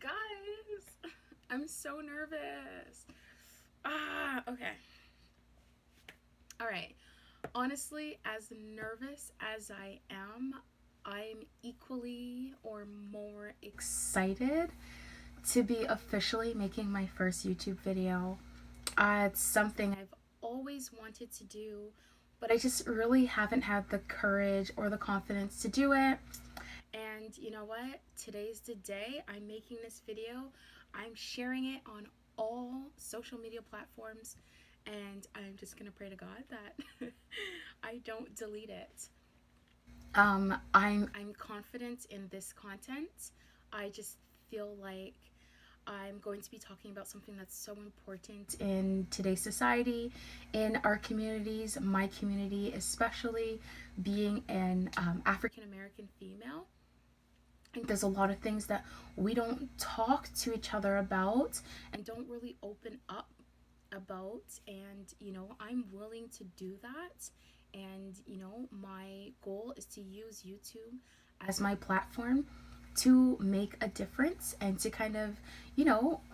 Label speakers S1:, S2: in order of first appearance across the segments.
S1: Guys, I'm so nervous. Okay. All right. Honestly, as nervous as I am, I'm equally or more excited to be officially making my first YouTube video. It's something I've always wanted to do, but I just really haven't had the courage or the confidence to do it. And you know what? Today's the day I'm making this video. I'm sharing it on all social media platforms, and I'm just gonna pray to God that I don't delete it. I'm confident in this content. I just feel like I'm going to be talking about something that's so important in today's society, in our communities, my community, especially being an African American female. I think there's a lot of things that we don't talk to each other about and don't really open up about. And, I'm willing to do that. And, my goal is to use YouTube as my platform to make a difference and to kind of,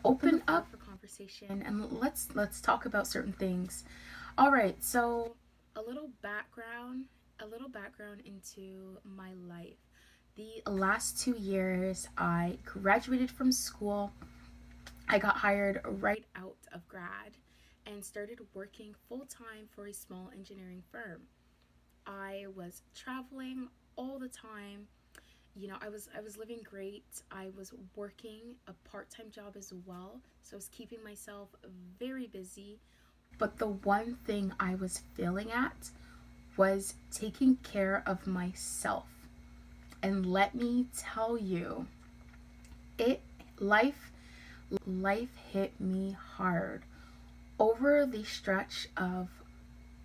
S1: open up for conversation and let's talk about certain things. All right, so a little background, a little background into my life. The last 2 years, I graduated from school. I got hired right out of grad and started working full time for a small engineering firm. I was traveling all the time. I was living great. I was working a part-time job as well, so I was keeping myself very busy. But the one thing I was failing at was taking care of myself. And let me tell you, it life life hit me hard. Over the stretch of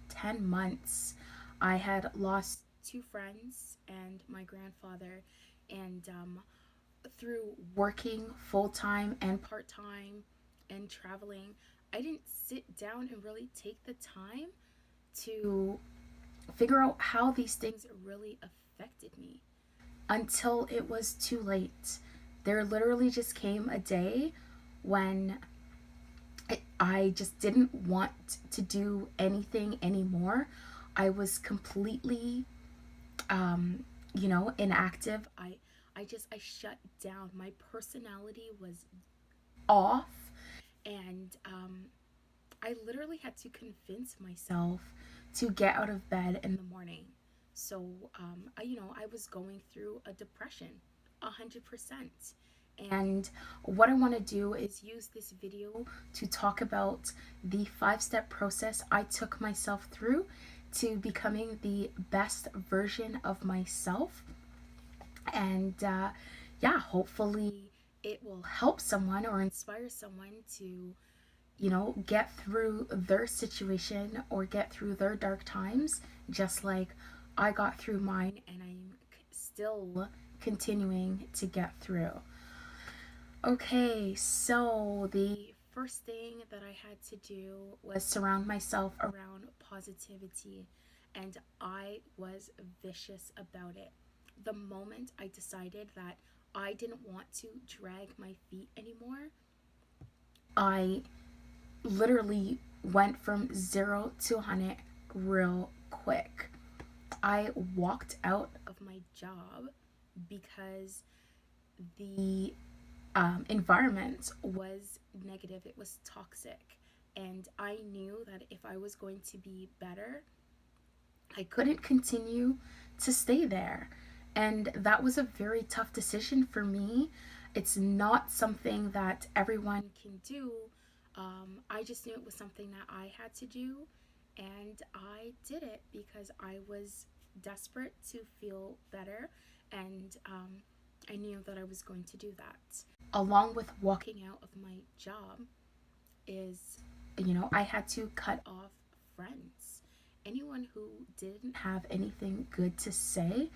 S1: 10 months, I had lost two friends and my grandfather, and through working full time and part time and traveling, I didn't sit down and really take the time to figure out how these things really affected me until it was too late. There literally just came a day when I just didn't want to do anything anymore. I was completely, inactive. I shut down. My personality was off, and I literally had to convince myself to get out of bed in the morning. So, I was going through a depression, 100%. And what I want to do is use this video to talk about the 5 step process I took myself through to becoming the best version of myself. And yeah, hopefully it will help someone or inspire someone to, get through their situation or get through their dark times, just like I got through mine and I'm still continuing to get through. Okay, so the first thing that I had to do was surround myself around positivity, and I was vicious about it. The moment I decided that I didn't want to drag my feet anymore, I literally went from 0 to 100 real quick. I walked out of my job because the environment was negative, it was toxic. And I knew that if I was going to be better, I couldn't continue to stay there. And that was a very tough decision for me. It's not something that everyone can do. I just knew it was something that I had to do, and I did it because I was desperate to feel better, and I knew that I was going to do that. Along with walking out of my job, is, I had to cut off friends. Anyone who didn't have anything good to say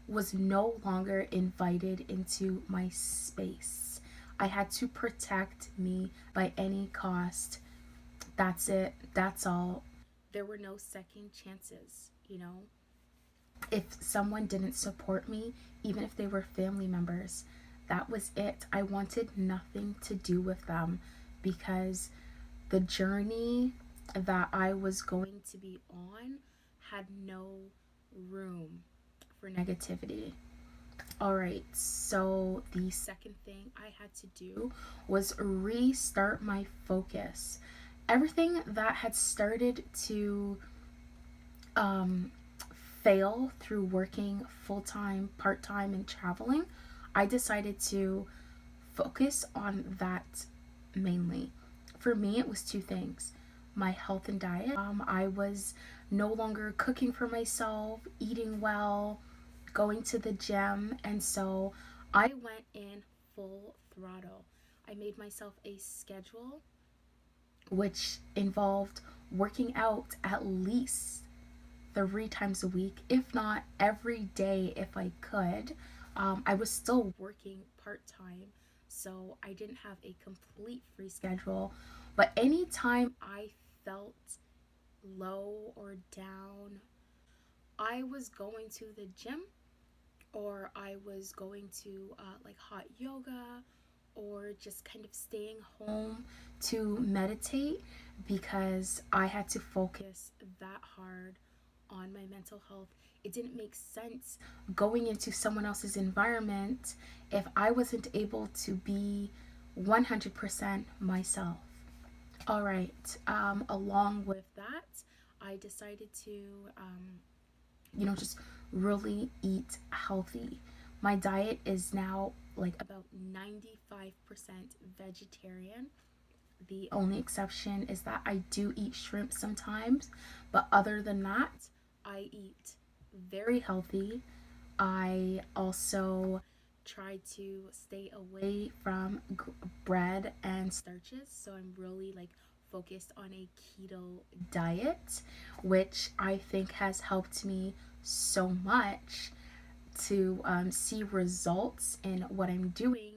S1: was no longer invited into my space. I had to protect me by any cost. That's it. That's all. There were no second chances. If someone didn't support me, even if they were family members, that was it. I wanted nothing to do with them because the journey that I was going to be on had no room for negativity. All right, so the second thing I had to do was restart my focus. Everything that had started to um, fail through working full time, part time, and traveling, I decided to focus on that mainly. For me, it was two things: my health and diet. I was no longer cooking for myself, eating well, going to the gym, and so I went in full throttle. I made myself a schedule which involved working out at least 3 times a week, if not every day if I could. I was still working part time, so I didn't have a complete free schedule. But anytime I felt low or down, I was going to the gym, or I was going to like hot yoga, or just kind of staying home to meditate because I had to focus that hard on my mental health. It didn't make sense going into someone else's environment if I wasn't able to be 100% myself. All right, along with that, I decided to just really eat healthy. My diet is now like about 95% vegetarian. The only exception is that I do eat shrimp sometimes, but other than that, I eat very healthy. I also try to stay away from bread and starches, so I'm really like focused on a keto diet, which I think has helped me so much to see results in what I'm doing,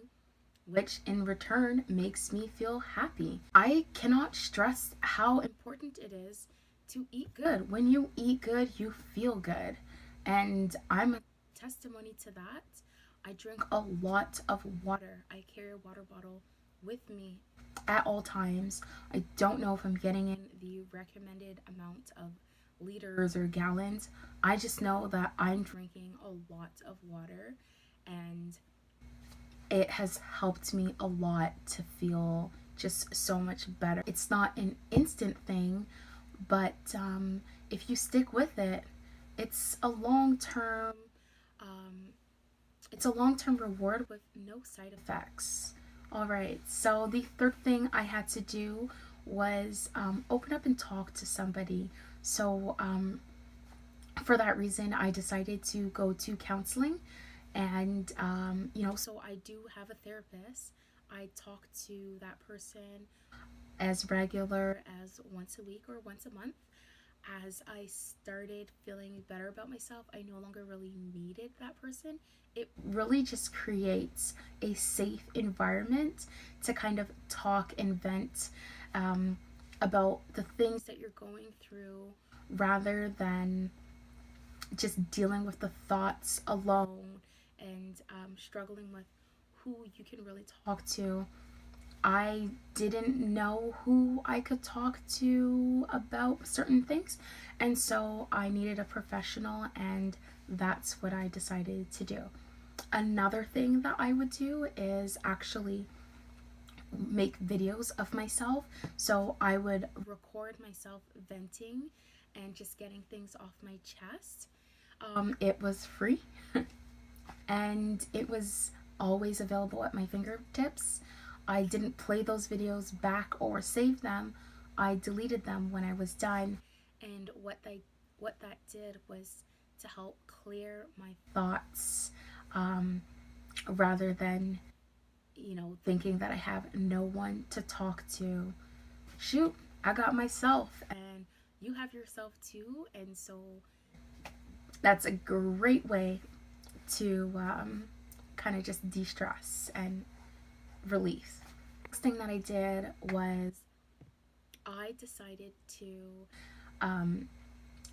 S1: which in return makes me feel happy. I cannot stress how important it is to eat good. When you eat good, you feel good. And I'm a testimony to that. I drink a lot of water. I carry a water bottle with me at all times. I don't know if I'm getting in the recommended amount of liters or gallons. I just know that I'm drinking a lot of water, and it has helped me a lot to feel just so much better. It's not an instant thing, but if you stick with it, it's a long term. It's a long term reward with no side effects. All right. So the third thing I had to do was open up and talk to somebody. So for that reason, I decided to go to counseling. And, so I do have a therapist. I talk to that person as regular as once a week or once a month. As I started feeling better about myself, I no longer really needed that person. It really just creates a safe environment to kind of talk and vent about the things that you're going through rather than just dealing with the thoughts alone and struggling with who you can really talk to. I didn't know who I could talk to about certain things, and so I needed a professional, and that's what I decided to do. Another thing that I would do is actually make videos of myself. So I would record myself venting and just getting things off my chest. It was free and it was always available at my fingertips. I didn't play those videos back or save them. I deleted them when I was done. And what that did was to help clear my thoughts, rather than thinking that I have no one to talk to. Shoot, I got myself, and you have yourself too. And so that's a great way to kind of just de stress and release. Next thing that I did was I decided to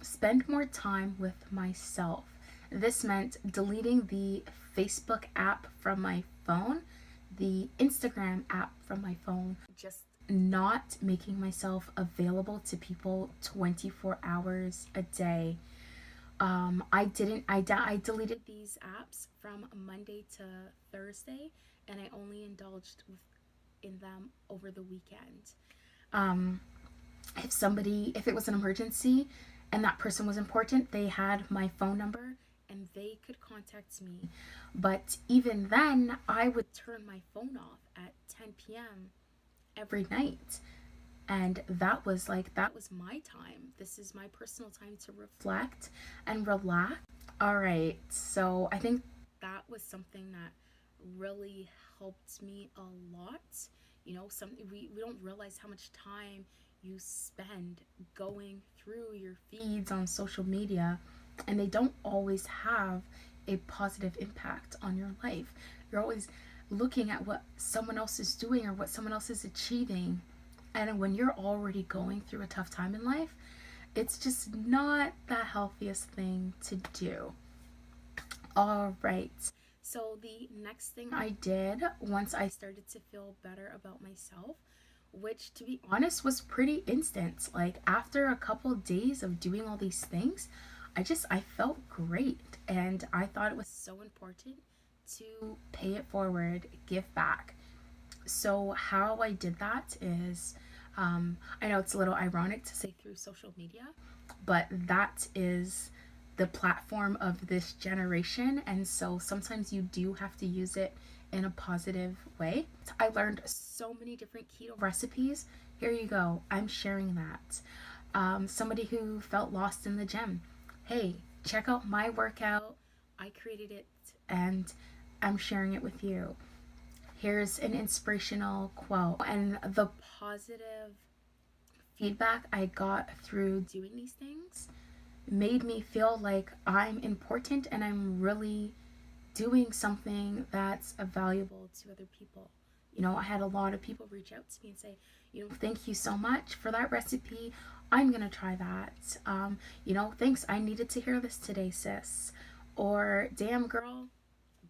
S1: spend more time with myself. This meant deleting the Facebook app from my phone, the Instagram app from my phone, just not making myself available to people 24 hours a day. I deleted these apps from Monday to Thursday, and I only indulged in them over the weekend. Um, if it was an emergency and that person was important, they had my phone number and they could contact me. But even then, I would turn my phone off at 10 p.m. every night. And that was my time. This is my personal time to reflect and relax. All right. So I think that was something that really helped me a lot. You know, we don't realize how much time you spend going through your feeds on social media, and they don't always have a positive impact on your life. You're always looking at what someone else is doing or what someone else is achieving. And when you're already going through a tough time in life, it's just not the healthiest thing to do. All right. So the next thing I did once I started to feel better about myself, which to be honest was pretty instant. Like after a couple of days of doing all these things, I felt great, and I thought it was so important to pay it forward, give back. So how I did that is, I know it's a little ironic to say through social media, but that is the platform of this generation, and so sometimes you do have to use it in a positive way. I learned so many different keto recipes. Here you go. I'm sharing that. Somebody who felt lost in the gym. Hey, check out my workout. I created it and I'm sharing it with you. Here's an inspirational quote. And the positive feedback I got through doing these things made me feel like I'm important and I'm really doing something that's valuable to other people. You know, I had a lot of people reach out to me and say, you know, thank you so much for that recipe. I'm gonna try that. You know, thanks. I needed to hear this today, sis. Or, damn girl,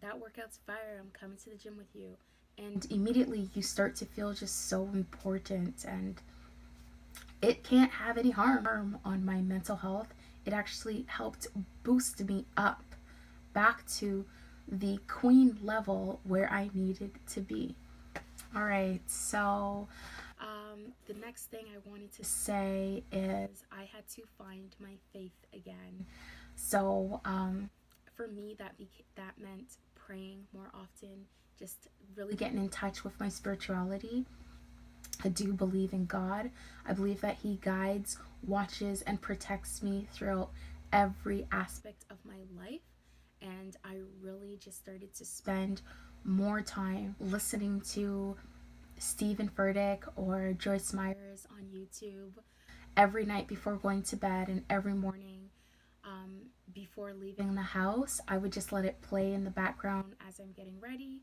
S1: that workout's fire. I'm coming to the gym with you. And immediately you start to feel just so important, and it can't have any harm on my mental health. It actually helped boost me up back to the queen level where I needed to be. All right, so the next thing I wanted to say is I had to find my faith again. So for me, that meant praying more often, just really getting in touch with my spirituality. I do believe in God. I believe that He guides, watches, and protects me throughout every aspect of my life. And I really just started to spend more time listening to Steven Furtick or Joyce Meyers on YouTube every night before going to bed, and every morning before leaving the house. I would just let it play in the background as I'm getting ready,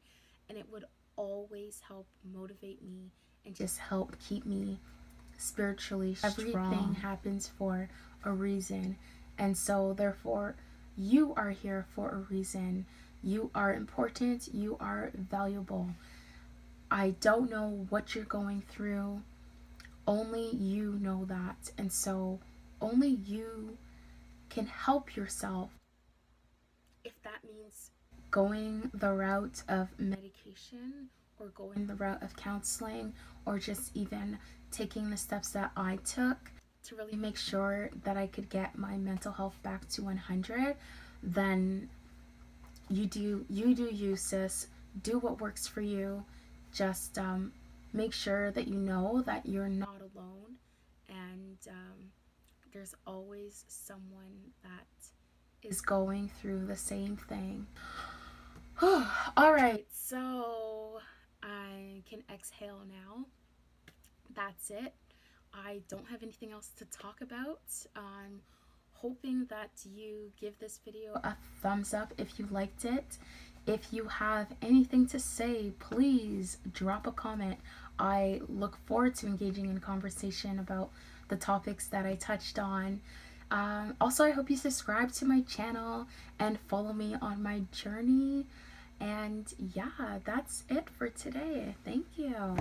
S1: and it would always help motivate me and just help keep me spiritually strong. Everything happens for a reason, and so therefore you are here for a reason. You are important. You are valuable. I don't know what you're going through. Only you know that. And so only you can help yourself. If that means going the route of medication, or going the route of counseling, or just even taking the steps that I took to really make sure that I could get my mental health back to 100, then you do you, sis. Do what works for you. Just make sure that you know that you're not alone, and there's always someone that is going through the same thing. All right, so I can exhale now. That's it. I don't have anything else to talk about. I'm hoping that you give this video a thumbs up if you liked it. If you have anything to say, please drop a comment. I look forward to engaging in conversation about the topics that I touched on. Also, I hope you subscribe to my channel and follow me on my journey. And yeah, that's it for today. Thank you.